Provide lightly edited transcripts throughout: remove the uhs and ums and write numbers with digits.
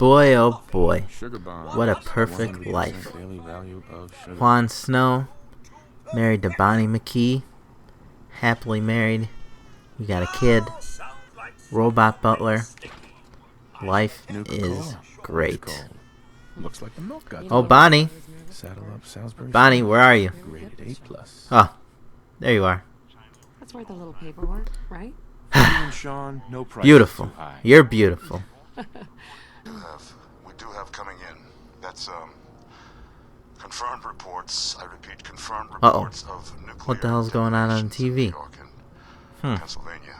Boy, oh boy, what a perfect life. Juan Snow, married to Bonnie McKee, happily married, we got a kid, robot butler, life is great. Looks like the milk got Oh, Bonnie, saddle up Salisbury. Bonnie, where are you? Rated A+. Oh, there you are. That's worth a little paperwork, right? And Sean, no price Beautiful. too high. You're beautiful. We do have coming in. That's confirmed reports. I repeat, confirmed reports of nuclear. What the hell's going on TV? New York and Pennsylvania.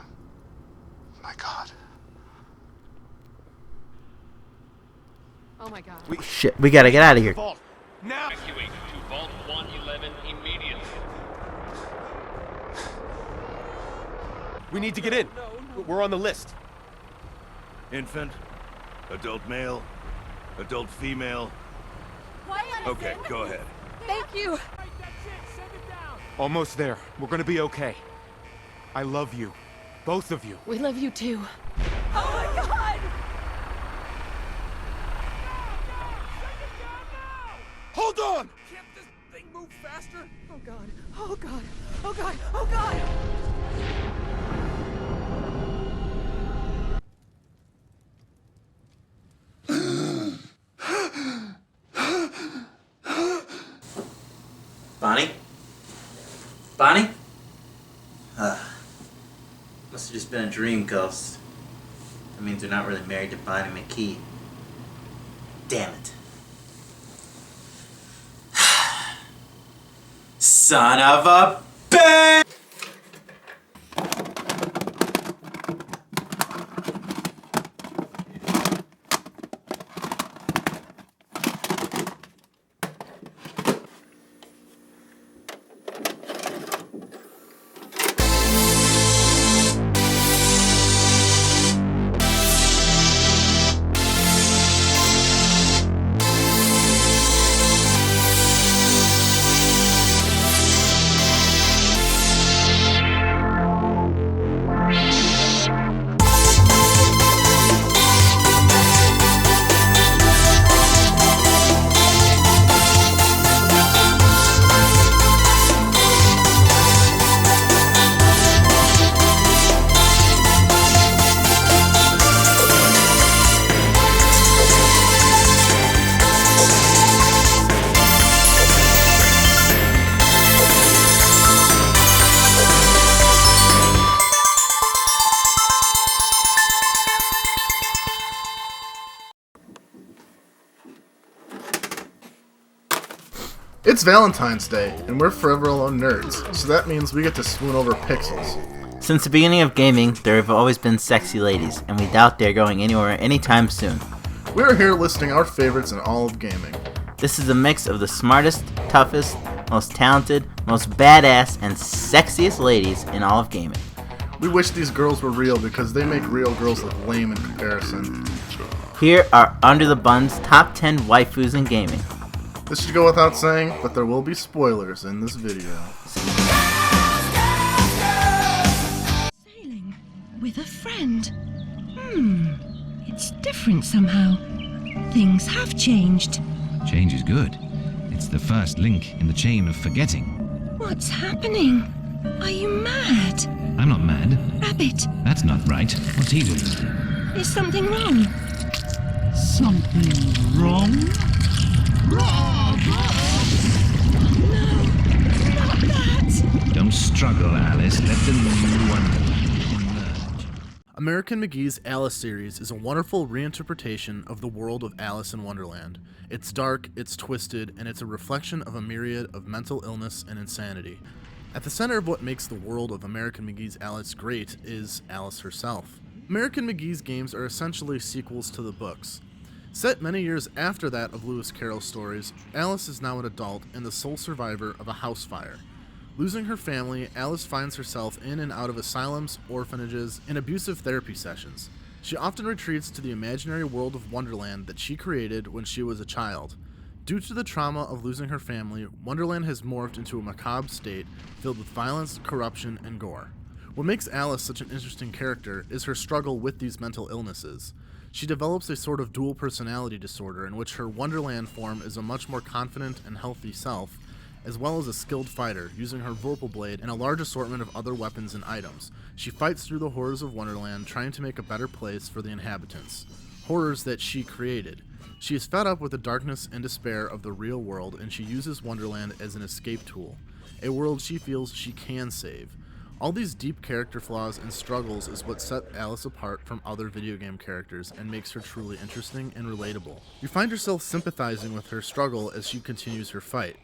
My God. Oh my god. Shit, we gotta get out of here. Vault. Now. Evacuate to Vault 111 immediately. We need to get in. We're on the list. Infant, adult male, adult female. Okay, go ahead. Thank you. Almost there. We're gonna be okay. I love you. Both of you. We love you too. Oh my god! Hold on! Can't this thing move faster? Oh god. Oh god. Oh god. Oh god. Bonnie? Bonnie? Must have just been a dream, ghost. That means you're not really married to Bonnie McKee. Damn it. Son of a bitch! It's Valentine's Day, and we're Forever Alone nerds, so that means we get to swoon over pixels. Since the beginning of gaming, there have always been sexy ladies, and we doubt they're going anywhere anytime soon. We are here listing our favorites in all of gaming. This is a mix of the smartest, toughest, most talented, most badass, and sexiest ladies in all of gaming. We wish these girls were real because they make real girls look lame in comparison. Here are Under the Bun's top 10 waifus in gaming. This should go without saying, but there will be spoilers in this video. Sailing with a friend. It's different somehow. Things have changed. Change is good. It's the first link in the chain of forgetting. What's happening? Are you mad? I'm not mad. Rabbit, That's not right. What's he doing? is something wrong? Something wrong? No, not that. Don't struggle, Alice. Let the new one emerge. American McGee's Alice series is a wonderful reinterpretation of the world of Alice in Wonderland. It's dark, it's twisted, and it's a reflection of a myriad of mental illness and insanity. At the center of what makes the world of American McGee's Alice great is Alice herself. American McGee's games are essentially sequels to the books. Set many years after that of Lewis Carroll's stories, Alice is now an adult and the sole survivor of a house fire. Losing her family, Alice finds herself in and out of asylums, orphanages, and abusive therapy sessions. She often retreats to the imaginary world of Wonderland that she created when she was a child. Due to the trauma of losing her family, Wonderland has morphed into a macabre state filled with violence, corruption, and gore. What makes Alice such an interesting character is her struggle with these mental illnesses. She develops a sort of dual personality disorder in which her Wonderland form is a much more confident and healthy self, as well as a skilled fighter, using her Vorpal Blade and a large assortment of other weapons and items. She fights through the horrors of Wonderland, trying to make a better place for the inhabitants. Horrors that she created. She is fed up with the darkness and despair of the real world, and she uses Wonderland as an escape tool, a world she feels she can save. All these deep character flaws and struggles is what set Alice apart from other video game characters and makes her truly interesting and relatable. You find yourself sympathizing with her struggle as she continues her fight.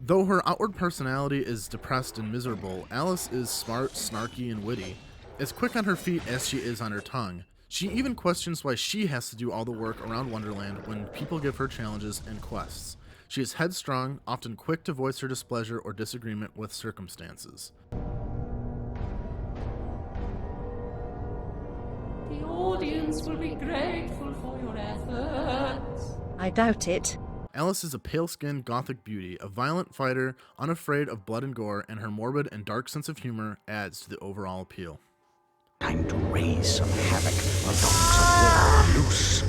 Though her outward personality is depressed and miserable, Alice is smart, snarky, and witty, as quick on her feet as she is on her tongue. She even questions why she has to do all the work around Wonderland when people give her challenges and quests. She is headstrong, often quick to voice her displeasure or disagreement with circumstances. The audience will be grateful for your efforts. I doubt it. Alice is a pale-skinned gothic beauty, a violent fighter, unafraid of blood and gore, and her morbid and dark sense of humor adds to the overall appeal. Time to raise some havoc. The dogs of war are loose.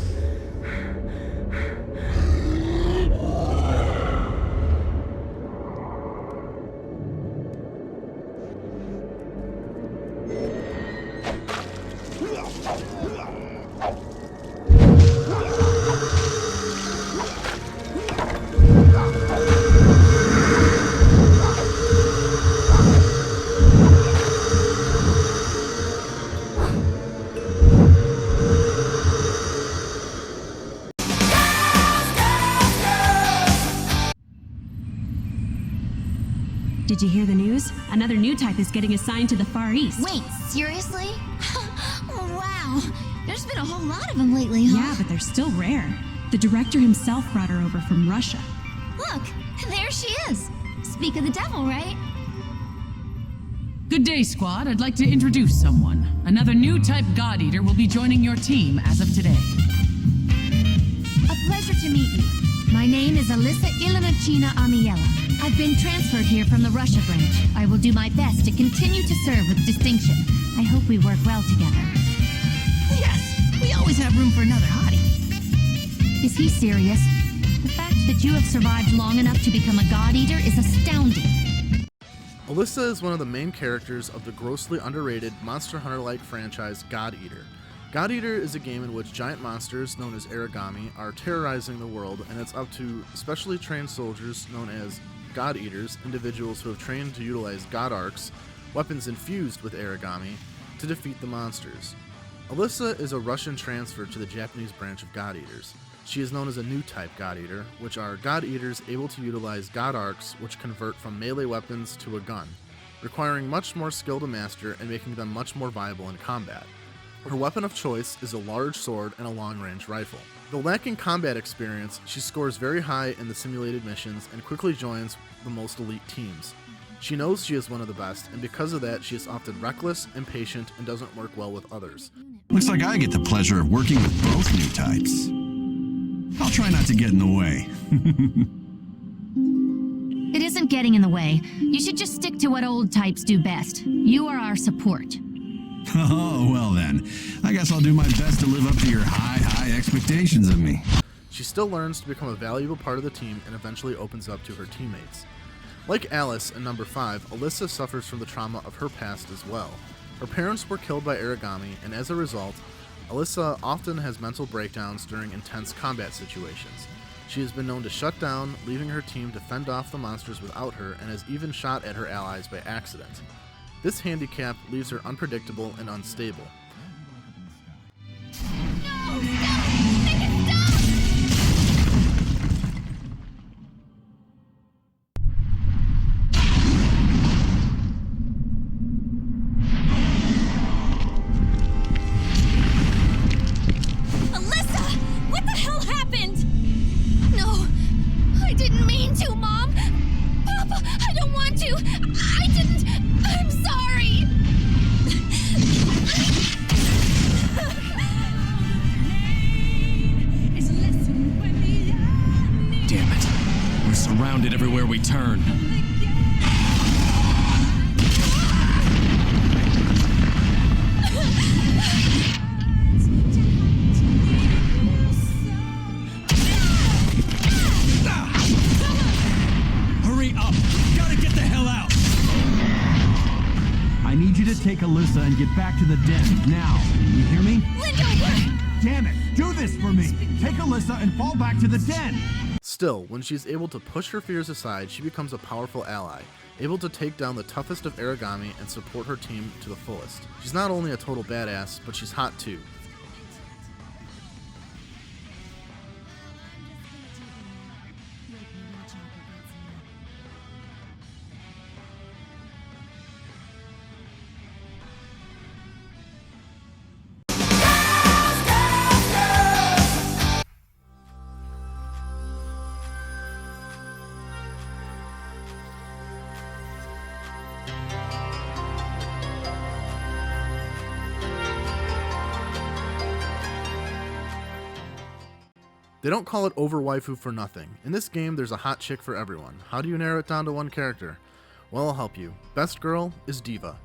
Did you hear the news? Another new type is getting assigned to the Far East. Wait, seriously? Wow, there's been a whole lot of them lately, huh? Yeah, but they're still rare. The director himself brought her over from Russia. Look, there she is. Speak of the devil, right? Good day, squad. I'd like to introduce someone. Another new type God Eater will be joining your team as of today. A pleasure to meet you. My name is Alyssa Ilinachina Amiela. I've been transferred here from the Russia branch. I will do my best to continue to serve with distinction. I hope we work well together. Yes, we always have room for another hottie. Is he serious? The fact that you have survived long enough to become a God Eater is astounding. Alyssa is one of the main characters of the grossly underrated Monster Hunter-like franchise God Eater. God Eater is a game in which giant monsters, known as origami, are terrorizing the world, and it's up to specially trained soldiers, known as God Eaters, individuals who have trained to utilize God Arcs, weapons infused with origami, to defeat the monsters. Alyssa is a Russian transfer to the Japanese branch of God Eaters. She is known as a new type God Eater, which are God Eaters able to utilize God Arcs, which convert from melee weapons to a gun, requiring much more skill to master and making them much more viable in combat. Her weapon of choice is a large sword and a long-range rifle. Though lacking combat experience, she scores very high in the simulated missions and quickly joins the most elite teams. She knows she is one of the best, and because of that, she is often reckless, impatient, and doesn't work well with others. Looks like I get the pleasure of working with both new types. I'll try not to get in the way. It isn't getting in the way. You should just stick to what old types do best. You are our support. Oh, well then. I guess I'll do my best to live up to your high expectations of me. She still learns to become a valuable part of the team and eventually opens up to her teammates. Like Alice in number 5, Alyssa suffers from the trauma of her past as well. Her parents were killed by origami, and as a result, Alyssa often has mental breakdowns during intense combat situations. She has been known to shut down, leaving her team to fend off the monsters without her, and has even shot at her allies by accident. This handicap leaves her unpredictable and unstable. Alyssa! What the hell happened? No, I didn't mean to, Mom. Papa, I don't want to. I didn't. I'm sorry. Damn it. We're surrounded everywhere we turn. take Alyssa and get back to the den, now. You hear me? Lindo! Damn it! Do this for me! Take Alyssa and fall back to the den! Still, when she's able to push her fears aside, she becomes a powerful ally, able to take down the toughest of origami and support her team to the fullest. She's not only a total badass, but she's hot too. They don't call it Over Waifu for nothing. In this game, there's a hot chick for everyone. How do you narrow it down to one character? Well, I'll help you. Best girl is Diva.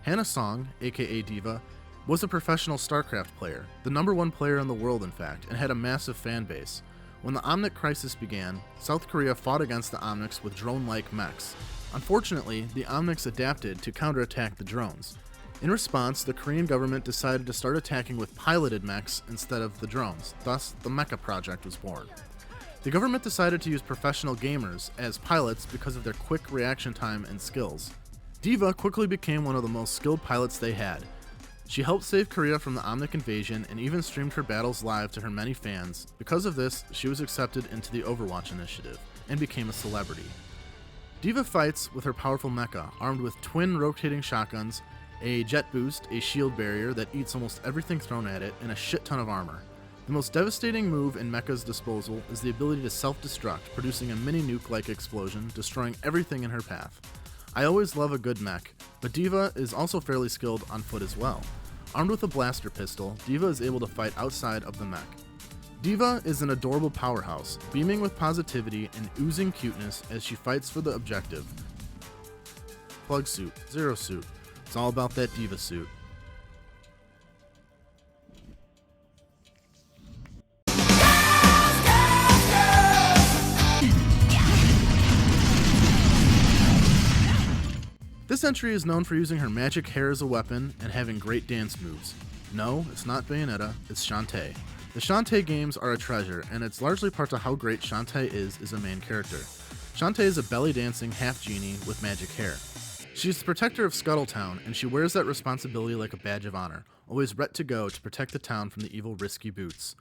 Hannah Song, aka Diva, was a professional StarCraft player, the #1 player in the world in fact, and had a massive fan base. When the Omnic Crisis began, South Korea fought against the Omnics with drone-like mechs. Unfortunately, the Omnics adapted to counterattack the drones. In response, the Korean government decided to start attacking with piloted mechs instead of the drones. Thus, the Mecha Project was born. The government decided to use professional gamers as pilots because of their quick reaction time and skills. Diva quickly became one of the most skilled pilots they had. She helped save Korea from the Omnic invasion and even streamed her battles live to her many fans. Because of this, she was accepted into the Overwatch initiative and became a celebrity. Diva fights with her powerful mecha, armed with twin rotating shotguns, a jet boost, a shield barrier that eats almost everything thrown at it, and a shit ton of armor. The most devastating move in Mecha's disposal is the ability to self-destruct, producing a mini nuke-like explosion, destroying everything in her path. I always love a good mech, but Diva is also fairly skilled on foot as well. Armed with a blaster pistol, Diva is able to fight outside of the mech. Diva is an adorable powerhouse, beaming with positivity and oozing cuteness as she fights for the objective. Plug suit, Zero suit. It's all about that Diva suit. This entry is known for using her magic hair as a weapon and having great dance moves. No, it's not Bayonetta, it's Shantae. The Shantae games are a treasure, and it's largely part of how great Shantae is as a main character. Shantae is a belly dancing half genie with magic hair. She's the protector of Scuttletown, and she wears that responsibility like a badge of honor, always ready to go to protect the town from the evil Risky Boots.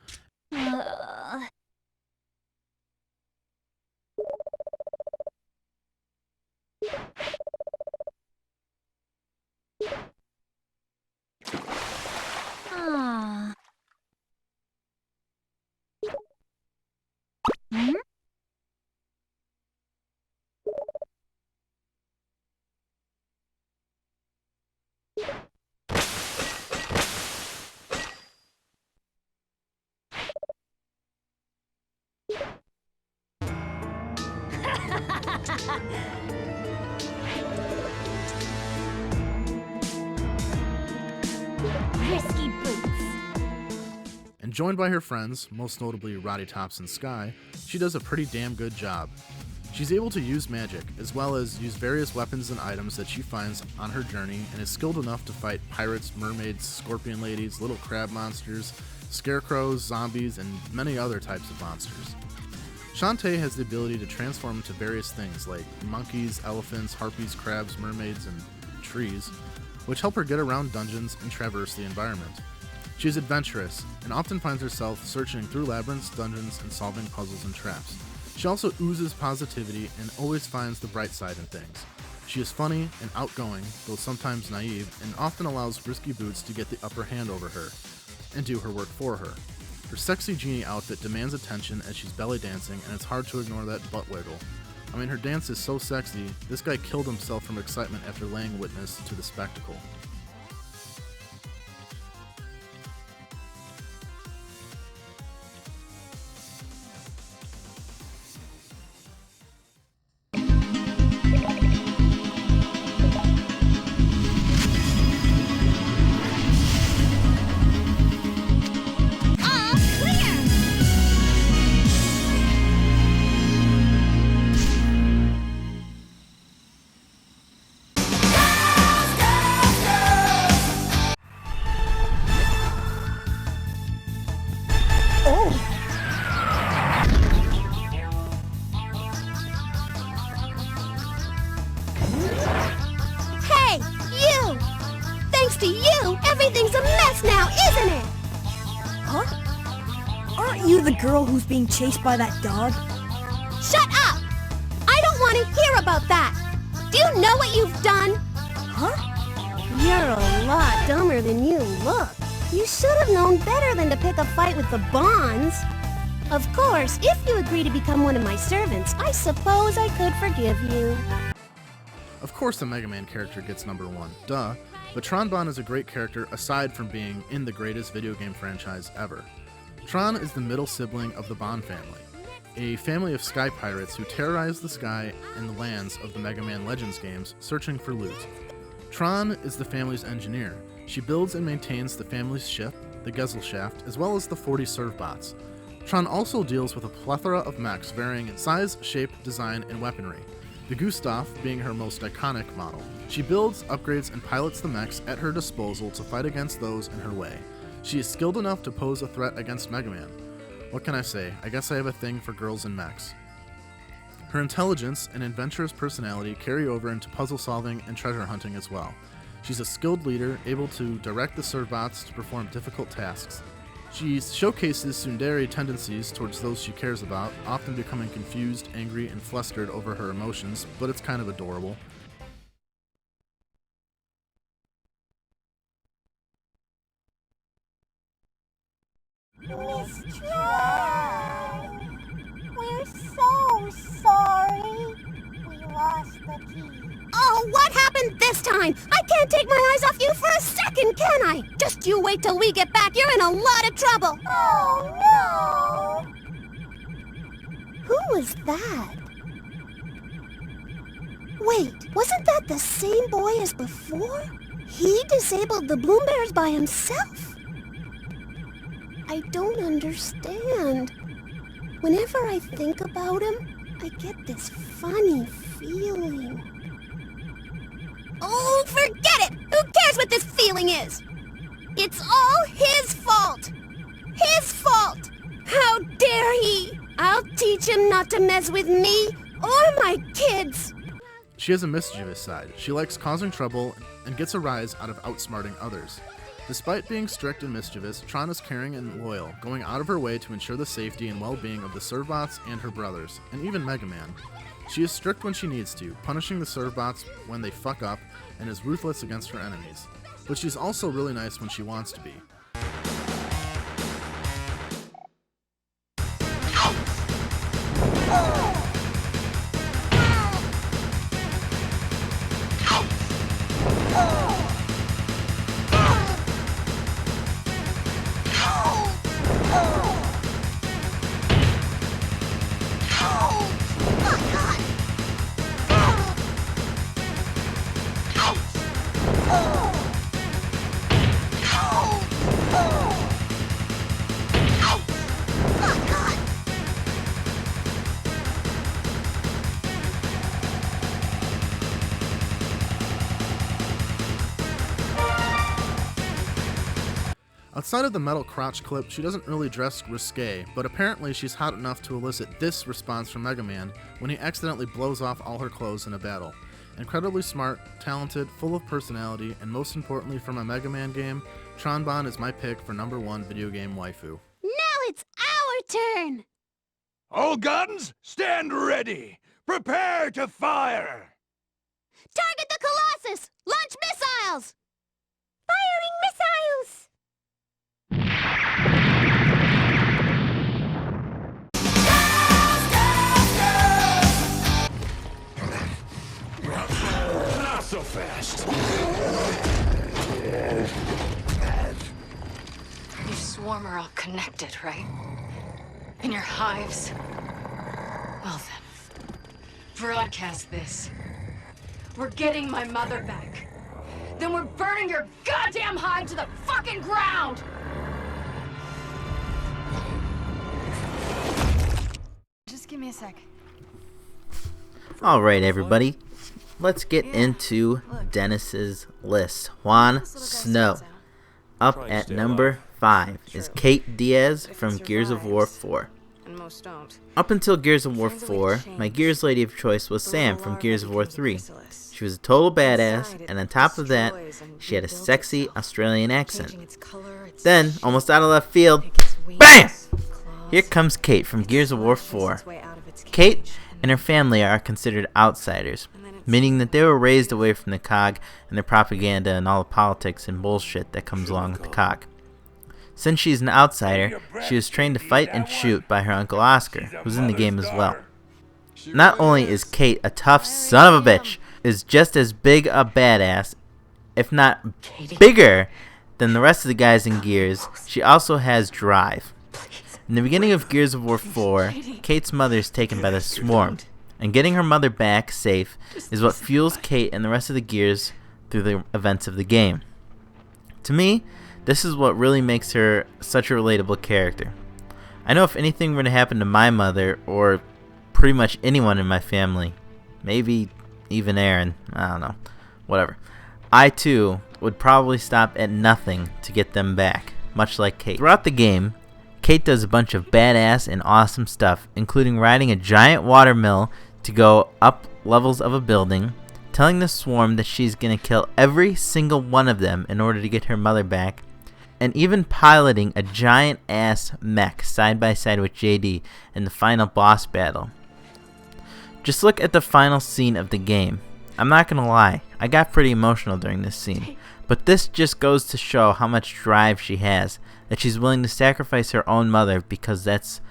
Risky Boots. And joined by her friends, most notably Roddy Tops and Sky, she does a pretty damn good job. She's able to use magic, as well as use various weapons and items that she finds on her journey, and is skilled enough to fight pirates, mermaids, scorpion ladies, little crab monsters, scarecrows, zombies, and many other types of monsters. Shantae has the ability to transform into various things like monkeys, elephants, harpies, crabs, mermaids, and trees, which help her get around dungeons and traverse the environment. She is adventurous, and often finds herself searching through labyrinths, dungeons, and solving puzzles and traps. She also oozes positivity and always finds the bright side in things. She is funny and outgoing, though sometimes naive, and often allows Risky Boots to get the upper hand over her and do her work for her. Her sexy genie outfit demands attention as she's belly dancing, and it's hard to ignore that butt wiggle. I mean, her dance is so sexy, this guy killed himself from excitement after laying witness to the spectacle. Everything's a mess now, isn't it? Huh? Aren't you the girl who's being chased by that dog? Shut up! I don't want to hear about that! Do you know what you've done? Huh? You're a lot dumber than you look. You should have known better than to pick a fight with the Bonds. Of course, if you agree to become one of my servants, I suppose I could forgive you. Of course the Mega Man character gets number 1, duh, but Tron Bonne is a great character aside from being in the greatest video game franchise ever. Tron is the middle sibling of the Bonne family, a family of sky pirates who terrorize the sky and the lands of the Mega Man Legends games, searching for loot. Tron is the family's engineer. She builds and maintains the family's ship, the Gesellschaft, as well as the 40 Servbots. Tron also deals with a plethora of mechs varying in size, shape, design, and weaponry, the Gustav being her most iconic model. She builds, upgrades, and pilots the mechs at her disposal to fight against those in her way. She is skilled enough to pose a threat against Mega Man. What can I say? I guess I have a thing for girls in mechs. Her intelligence and adventurous personality carry over into puzzle solving and treasure hunting as well. She's a skilled leader, able to direct the Servbots to perform difficult tasks. She showcases tsundere tendencies towards those she cares about, often becoming confused, angry, and flustered over her emotions, but it's kind of adorable. Miss Tron! We're so sorry. We lost the key. Oh, what happened this time? I can't take my eyes off you for a second, can I? Just you wait till we get back. You're in a lot of trouble. Oh, no. Who was that? Wait, wasn't that the same boy as before? He disabled the Bloom Bears by himself? I don't understand. Whenever I think about him, I get this funny feeling. Oh, forget it! Who cares what this feeling is? It's all his fault! His fault! How dare he! I'll teach him not to mess with me or my kids! She has a mischievous side. She likes causing trouble and gets a rise out of outsmarting others. Despite being strict and mischievous, Tron is caring and loyal, going out of her way to ensure the safety and well-being of the Servbots and her brothers, and even Mega Man. She is strict when she needs to, punishing the Servbots when they fuck up, and is ruthless against her enemies. But she's also really nice when she wants to be. Outside of the metal crotch clip, she doesn't really dress risque, but apparently she's hot enough to elicit this response from Mega Man when he accidentally blows off all her clothes in a battle. Incredibly smart, talented, full of personality, and most importantly from a Mega Man game, Tron Bonne is my pick for #1 video game waifu. Now it's our turn! All guns, stand ready! Prepare to fire! Target the Colossus! Launch missiles! Firing missiles! Not so fast. You swarm are all connected, right? In your hives? Well then, broadcast this. We're getting my mother back. Then we're burning your goddamn hive to the fucking ground! Just give me a sec. Alright, everybody. Let's get into Dennis's list. Juan Snow. Up at number 5 is Kate Diaz from Gears of War 4. Up until Gears of War 4, my Gears lady of choice was Sam from Gears of War 3. She was a total badass, and on top of that, she had a sexy Australian accent. Then, almost out of left field, BAM! Here comes Kate from Gears of War 4. Kate and her family are considered outsiders, meaning that they were raised away from the COG and the propaganda and all the politics and bullshit that comes along with the COG. Since she's an outsider, she was trained to fight and shoot by her uncle Oscar, who's in the game as well. Not only is Kate a tough son of a bitch, is just as big a badass, if not bigger, than the rest of the guys in Gears, she also has drive. In the beginning of Gears of War 4, Kate's mother is taken by the Swarm, and getting her mother back safe is what fuels Kate and the rest of the Gears through the events of the game. To me, this is what really makes her such a relatable character. I know if anything were to happen to my mother, or pretty much anyone in my family, maybe even Aaron, I don't know, whatever, I too would probably stop at nothing to get them back, much like Kate. Throughout the game, Kate does a bunch of badass and awesome stuff, including riding a giant water mill to go up levels of a building, telling the Swarm that she's gonna kill every single one of them in order to get her mother back, and even piloting a giant ass mech side by side with JD in the final boss battle. Just look at the final scene of the game. I'm not gonna lie, I got pretty emotional during this scene, but this just goes to show how much drive she has, that she's willing to sacrifice her own mother because it's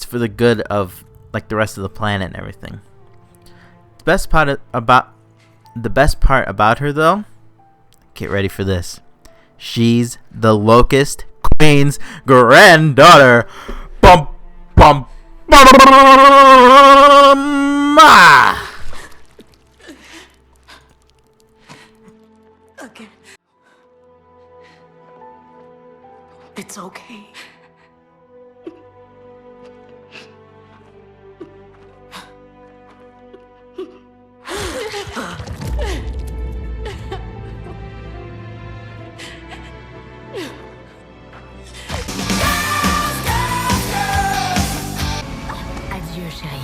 for the good of like the rest of the planet and everything. The best part about her though, get ready for this. She's the Locust Queen's granddaughter. Bum bum bum. Okay. It's okay. Adieu, chérie.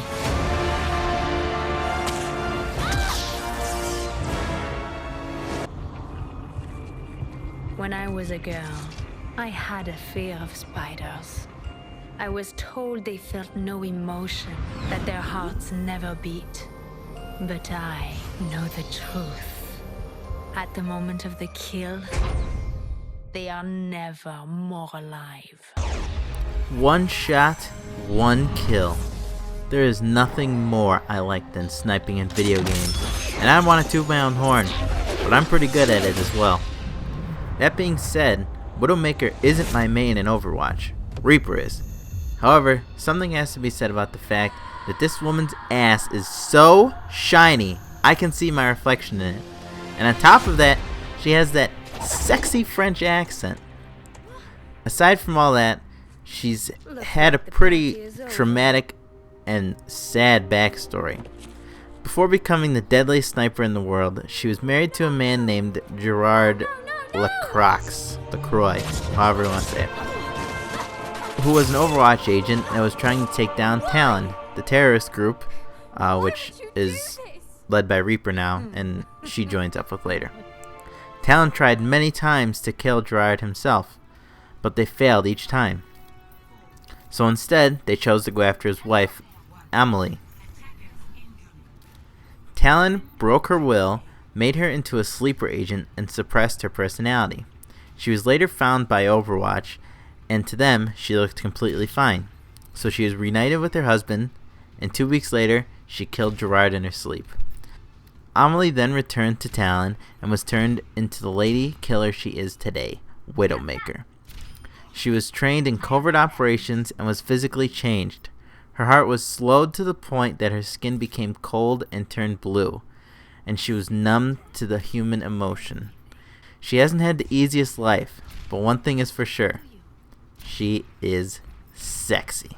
When I was a girl, I had a fear of spiders. I was told they felt no emotion, that their hearts never beat. But I know the truth. At the moment of the kill, they are never more alive. One shot, one kill. There is nothing more I like than sniping in video games, and I want to toot my own horn, but I'm pretty good at it as well. That being said, Widowmaker isn't my main in Overwatch. Reaper is. However, something has to be said about the fact that this woman's ass is so shiny, I can see my reflection in it. And on top of that, she has that sexy French accent. Aside from all that, she's had a pretty traumatic and sad backstory. Before becoming the deadliest sniper in the world, she was married to a man named Gerard Lacroix, however you want to say it, who was an Overwatch agent and was trying to take down Talon, the terrorist group, which is led by Reaper now, and she joins up with later. Talon tried many times to kill Gerard himself, but they failed each time. So instead, they chose to go after his wife, Amelie. Talon broke her will, made her into a sleeper agent, and suppressed her personality. She was later found by Overwatch, and to them, she looked completely fine. So she was reunited with her husband, and 2 weeks later, she killed Gerard in her sleep. Amelie then returned to Talon, and was turned into the lady killer she is today, Widowmaker. She was trained in covert operations and was physically changed. Her heart was slowed to the point that her skin became cold and turned blue, and she was numb to the human emotion. She hasn't had the easiest life, but one thing is for sure. She is sexy.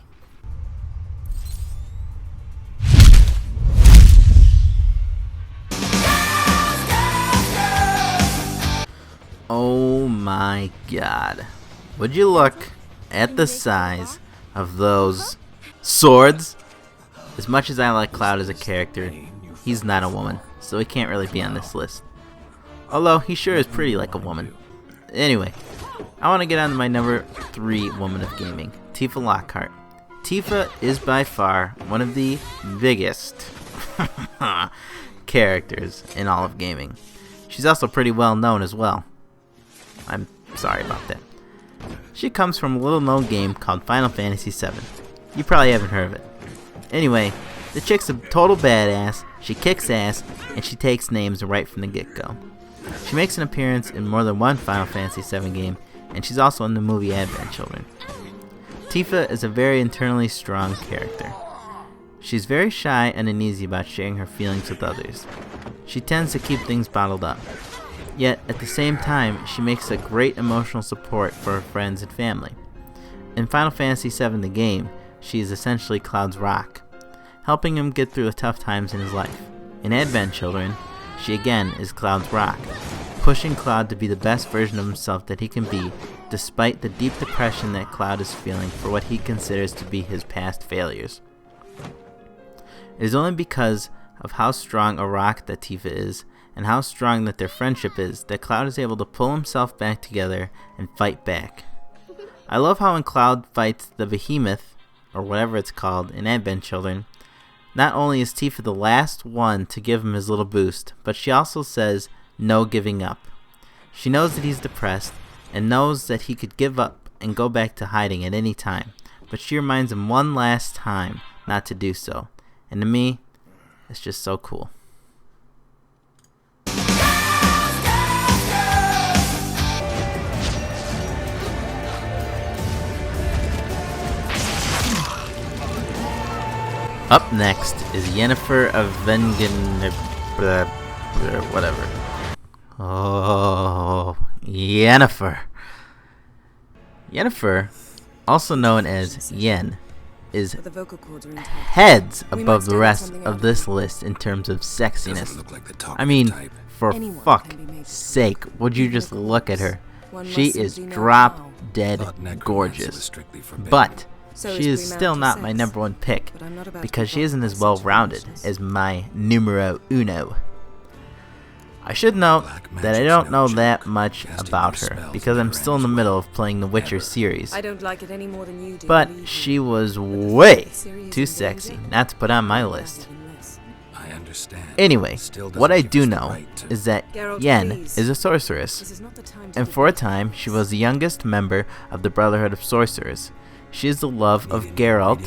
Oh my god. Would you look at the size of those swords? As much as I like Cloud as a character, he's not a woman. so he can't really be on this list. Although he sure is pretty like a woman. Anyway, I want to get on to my number 3 woman of gaming, Tifa Lockhart. Tifa is by far one of the biggest characters in all of gaming. She's also pretty well known as well. I'm sorry about that. She comes from a little known game called Final Fantasy VII. You probably haven't heard of it. Anyway, the chick's a total badass, she kicks ass, and she takes names right from the get-go. She makes an appearance in more than one Final Fantasy VII game, and she's also in the movie Advent Children. Tifa is a very internally strong character. She's very shy and uneasy about sharing her feelings with others. She tends to keep things bottled up. Yet, at the same time, she makes a great emotional support for her friends and family. In Final Fantasy VII the game, she is essentially Cloud's rock, helping him get through the tough times in his life. In Advent Children, she again is Cloud's rock, pushing Cloud to be the best version of himself that he can be, despite the deep depression that Cloud is feeling for what he considers to be his past failures. It is only because of how strong a rock that Tifa is, and how strong that their friendship is, that Cloud is able to pull himself back together and fight back. I love how when Cloud fights the Behemoth, or whatever it's called, in Advent Children, not only is Tifa the last one to give him his little boost, but she also says, no giving up. She knows that he's depressed, and knows that he could give up and go back to hiding at any time, but she reminds him one last time not to do so. And to me, it's just so cool. Up next is Yennefer of Vengen... whatever. Oh, Yennefer. Yennefer, also known as Yen, is heads above the rest of this list in terms of sexiness. I mean, for fuck's sake, would you just look at her? She is drop dead gorgeous. But she is still not my number 1 pick, because she isn't as well rounded as my numero uno. I should note that I don't know that much about her, because I'm still in the middle of playing the Witcher series. I don't like it any more than you do. But she was way too sexy not to put on my list. Anyway, what I do know is that Yen is a sorceress, and for a time she was the youngest member of the Brotherhood of Sorcerers. She is the love of Geralt,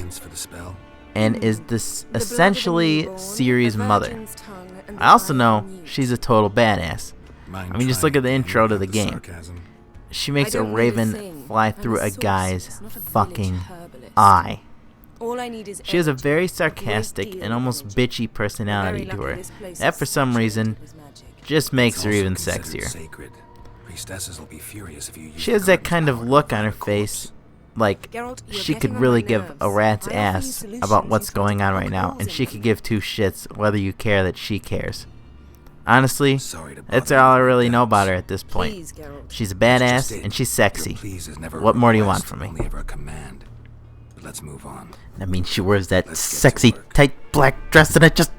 and is this essentially Ciri's mother. I also know she's a total badass. I mean, just look at the intro to the game. She makes a raven fly through a guy's fucking eye. She has a very sarcastic and almost bitchy personality to her that for some reason just makes her even sexier. She has that kind of look on her face like she could really give a rat's ass about what's going on right now, and she could give 2 shits whether you care that she cares. Honestly, that's all I really know about her at this point. She's a badass and she's sexy. What more do you want from me? Let's move on. I mean, she wears that sexy tight black dress and it just...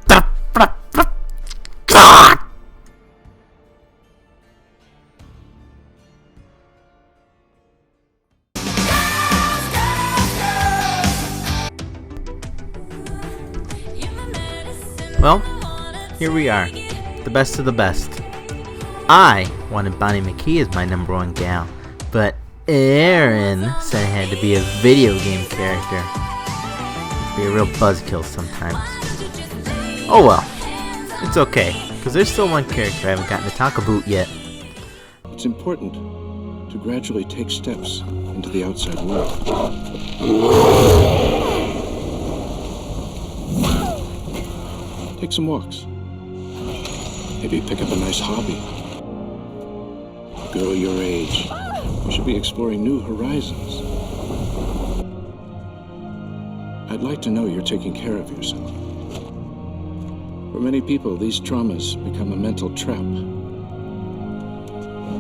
Well, here we are, the best of the best. I wanted Bonnie McKee as my number 1 gal, but Aaron said it had to be a video game character. Be a real buzzkill sometimes. Oh well, it's okay, because there's still one character I haven't gotten to talk about yet. It's important to gradually take steps into the outside world. Take some walks. Maybe pick up a nice hobby. A girl your age, you should be exploring new horizons. I'd like to know you're taking care of yourself. For many people, these traumas become a mental trap.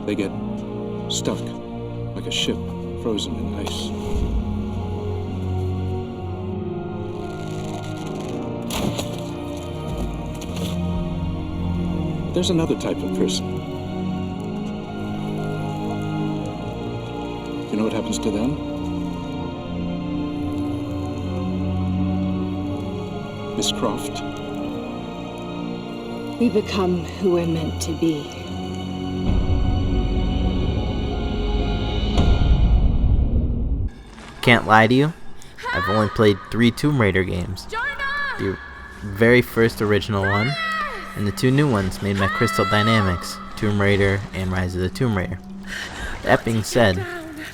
They get stuck like a ship frozen in ice. There's another type of person. You know what happens to them? Miss Croft? We become who we're meant to be. Can't lie to you, I've only played 3 Tomb Raider games. The very first original one, and the 2 new ones made by Crystal Dynamics, Tomb Raider and Rise of the Tomb Raider. That being said,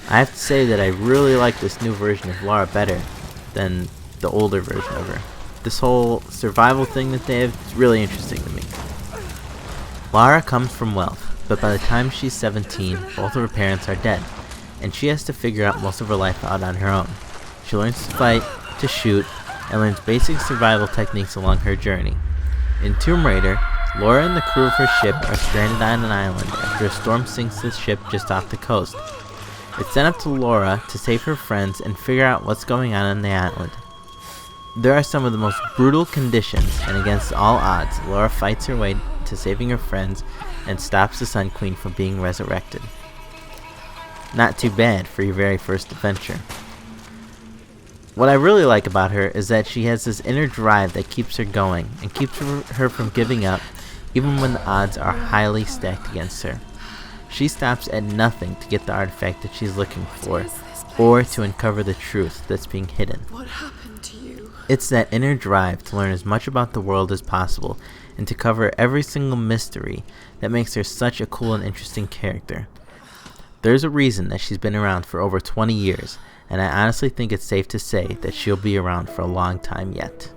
I have to say that I really like this new version of Lara better than the older version of her. This whole survival thing that they have is really interesting to me. Lara comes from wealth, but by the time she's 17, both of her parents are dead, and she has to figure out most of her life out on her own. She learns to fight, to shoot, and learns basic survival techniques along her journey. In Tomb Raider, Lara and the crew of her ship are stranded on an island after a storm sinks the ship just off the coast. It's then up to Lara to save her friends and figure out what's going on the island. There are some of the most brutal conditions, and against all odds, Lara fights her way to saving her friends and stops the Sun Queen from being resurrected. Not too bad for your very first adventure. What I really like about her is that she has this inner drive that keeps her going and keeps her from giving up even when the odds are highly stacked against her. She stops at nothing to get the artifact that she's looking for or to uncover the truth that's being hidden. What happened to you? It's that inner drive to learn as much about the world as possible and to cover every single mystery that makes her such a cool and interesting character. There's a reason that she's been around for over 20 years, and I honestly think it's safe to say that she'll be around for a long time yet.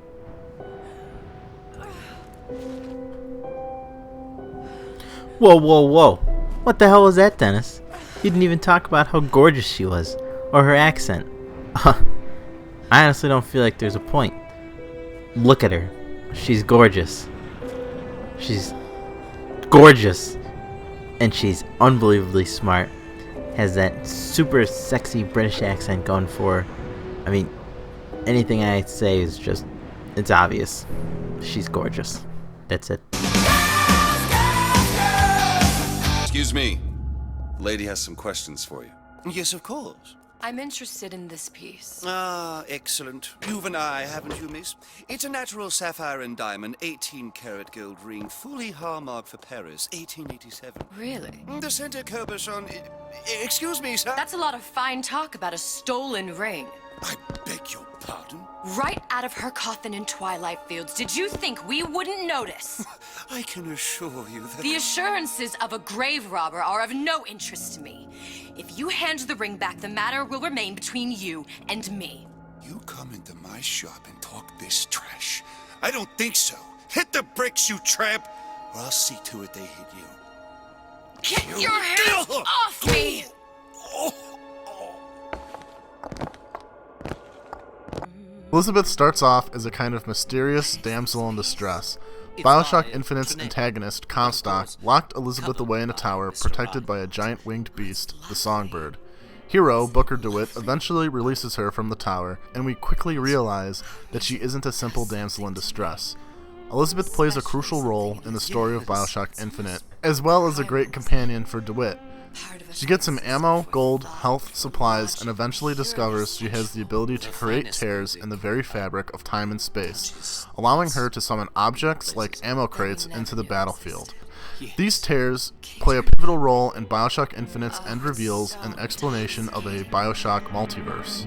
Whoa, whoa, whoa. What the hell was that, Dennis? You didn't even talk about how gorgeous she was, or her accent. I honestly don't feel like there's a point. Look at her. She's gorgeous. She's gorgeous. And she's unbelievably smart. Has that super sexy British accent going for her. I mean, anything I say is just, it's obvious. She's gorgeous. That's it. Excuse me. The lady has some questions for you. Yes, of course. I'm interested in this piece. Ah, excellent. You've an eye, haven't you, miss? It's a natural sapphire and diamond, 18-karat gold ring, fully hallmarked for Paris, 1887. Really? The center cabochon... Excuse me, sir? That's a lot of fine talk about a stolen ring. I beg your pardon? Right out of her coffin in Twilight Fields. Did you think we wouldn't notice? I can assure you that... The assurances of a grave robber are of no interest to me. If you hand the ring back, the matter will remain between you and me. You come into my shop and talk this trash? I don't think so. Hit the bricks, you tramp, or I'll see to it they hit you. Get your hands off me! Elizabeth starts off as a kind of mysterious damsel in distress. BioShock Infinite's antagonist, Comstock, locked Elizabeth away in a tower protected by a giant winged beast, the Songbird. Hero, Booker DeWitt, eventually releases her from the tower, and we quickly realize that she isn't a simple damsel in distress. Elizabeth plays a crucial role in the story of BioShock Infinite, as well as a great companion for DeWitt. She gets some ammo, gold, health, supplies, and eventually discovers she has the ability to create tears in the very fabric of time and space, allowing her to summon objects like ammo crates into the battlefield. These tears play a pivotal role in BioShock Infinite's end reveals and explanation of a BioShock multiverse.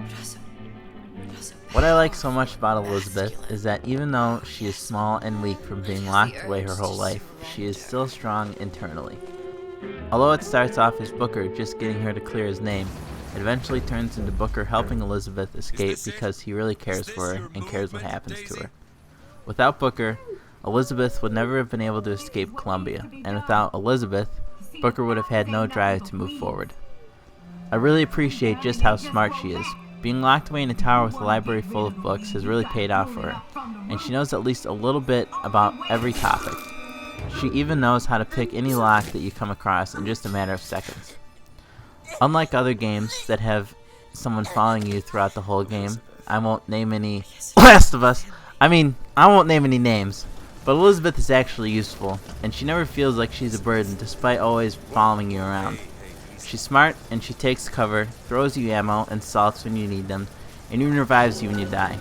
What I like so much about Elizabeth is that even though she is small and weak from being locked away her whole life, she is still strong internally. Although it starts off as Booker just getting her to clear his name, it eventually turns into Booker helping Elizabeth escape because he really cares for her and cares what happens to her. Without Booker, Elizabeth would never have been able to escape Columbia, and without Elizabeth, Booker would have had no drive to move forward. I really appreciate just how smart she is. Being locked away in a tower with a library full of books has really paid off for her, and she knows at least a little bit about every topic. She even knows how to pick any lock that you come across in just a matter of seconds. Unlike other games that have someone following you throughout the whole game, I won't name any I won't name any names, But Elizabeth is actually useful, and she never feels like she's a burden despite always following you around. She's smart, and she takes cover, throws you ammo and salts when you need them, and even revives you when you die.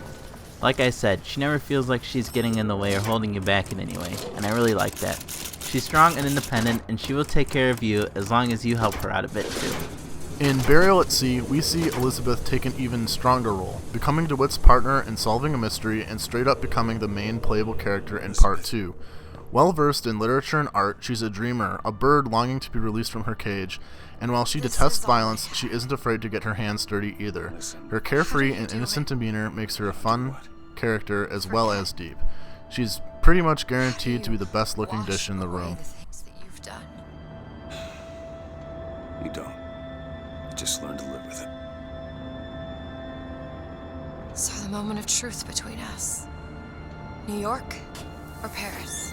Like I said, she never feels like she's getting in the way or holding you back in any way, and I really like that. She's strong and independent, and she will take care of you as long as you help her out a bit too. In Burial at Sea, we see Elizabeth take an even stronger role, becoming DeWitt's partner in solving a mystery and straight up becoming the main playable character in Part 2. Well versed in literature and art, she's a dreamer, a bird longing to be released from her cage, and while she detests violence, she isn't afraid to get her hands dirty either. Her carefree and innocent demeanor makes her a fun character as well as deep. She's pretty much guaranteed to be the best looking dish in the room. You don't. You just learn to live with it. So the moment of truth between us. New York or Paris?